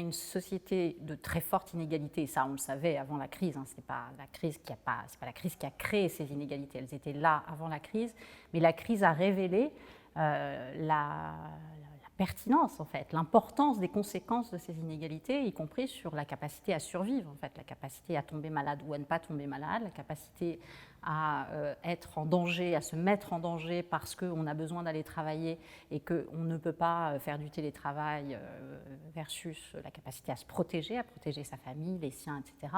une société de très forte inégalité, ça on le savait avant la crise, hein, c'est pas la crise qui a créé ces inégalités, elles étaient là avant la crise, mais la crise a révélé la pertinence, en fait, l'importance des conséquences de ces inégalités, y compris sur la capacité à survivre, en fait, la capacité à tomber malade ou à ne pas tomber malade, la capacité à être en danger, à se mettre en danger parce qu'on a besoin d'aller travailler et qu'on ne peut pas faire du télétravail versus la capacité à se protéger, à protéger sa famille, les siens, etc.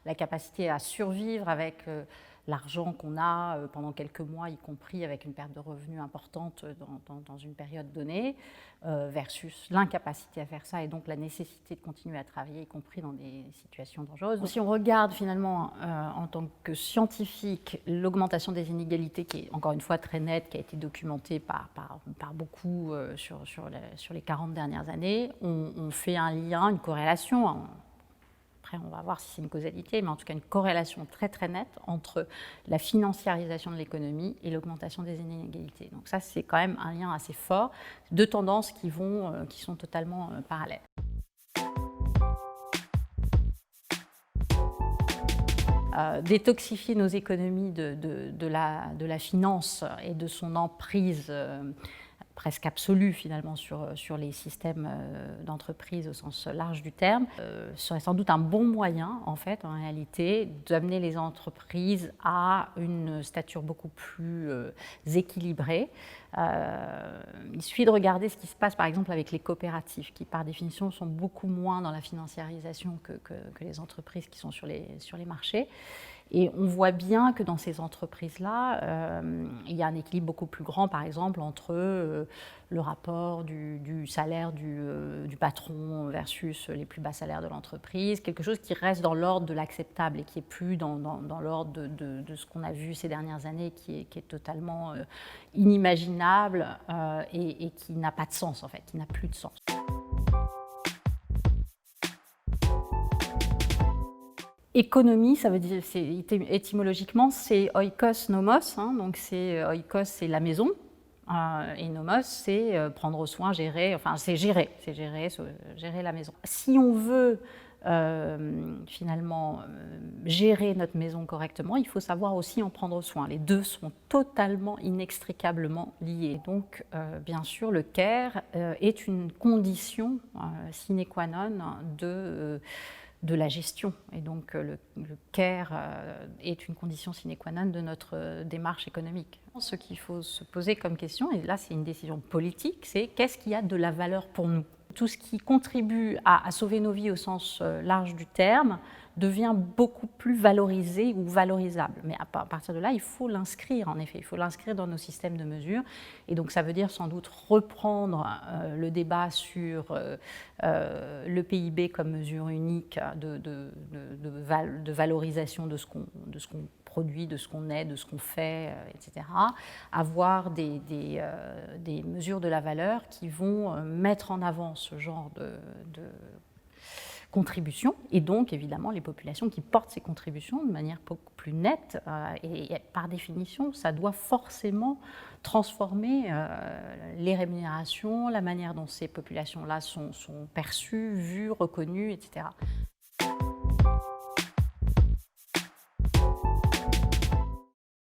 La capacité à survivre avec l'argent qu'on a pendant quelques mois, y compris avec une perte de revenus importante dans une période donnée, versus l'incapacité à faire ça et donc la nécessité de continuer à travailler, y compris dans des situations dangereuses. Si on regarde finalement en tant que scientifique l'augmentation des inégalités, qui est encore une fois très nette, qui a été documentée par beaucoup sur les 40 dernières années, on fait un lien, une corrélation. Après, on va voir si c'est une causalité, mais en tout cas une corrélation très très nette entre la financiarisation de l'économie et l'augmentation des inégalités. Donc ça, c'est quand même un lien assez fort, deux tendances qui sont totalement parallèles. Détoxifier nos économies de la finance et de son emprise presque absolue finalement sur les systèmes d'entreprise au sens large du terme, serait sans doute un bon moyen en fait en réalité d'amener les entreprises à une stature beaucoup plus équilibrée. Il suffit de regarder ce qui se passe par exemple avec les coopératives qui par définition sont beaucoup moins dans la financiarisation que les entreprises qui sont sur les marchés. Et on voit bien que dans ces entreprises-là, il y a un équilibre beaucoup plus grand, par exemple, entre le rapport du salaire du patron versus les plus bas salaires de l'entreprise, quelque chose qui reste dans l'ordre de l'acceptable et qui n'est plus dans l'ordre de ce qu'on a vu ces dernières années, qui est totalement inimaginable et qui n'a pas de sens, en fait, qui n'a plus de sens. Économie, ça veut dire, étymologiquement, c'est oikos nomos, hein, donc oikos, c'est la maison, et nomos, c'est prendre soin, gérer, enfin c'est gérer la maison. Si on veut finalement gérer notre maison correctement, il faut savoir aussi en prendre soin. Les deux sont totalement inextricablement liés. Donc, bien sûr, le care est une condition sine qua non de la gestion. Et donc le care est une condition sine qua non de notre démarche économique. Ce qu'il faut se poser comme question, et là c'est une décision politique, c'est qu'est-ce qui a de la valeur pour nous ? Tout ce qui contribue à sauver nos vies au sens large du terme devient beaucoup plus valorisé ou valorisable. Mais à partir de là, il faut l'inscrire, en effet, il faut l'inscrire dans nos systèmes de mesure. Et donc ça veut dire sans doute reprendre le débat sur le PIB comme mesure unique de valorisation de ce qu'on produit, de ce qu'on est, de ce qu'on fait, etc. Avoir des mesures de la valeur qui vont mettre en avant ce genre de contributions, et donc évidemment les populations qui portent ces contributions de manière beaucoup plus nette, et par définition ça doit forcément transformer les rémunérations, la manière dont ces populations-là sont perçues, vues, reconnues, etc.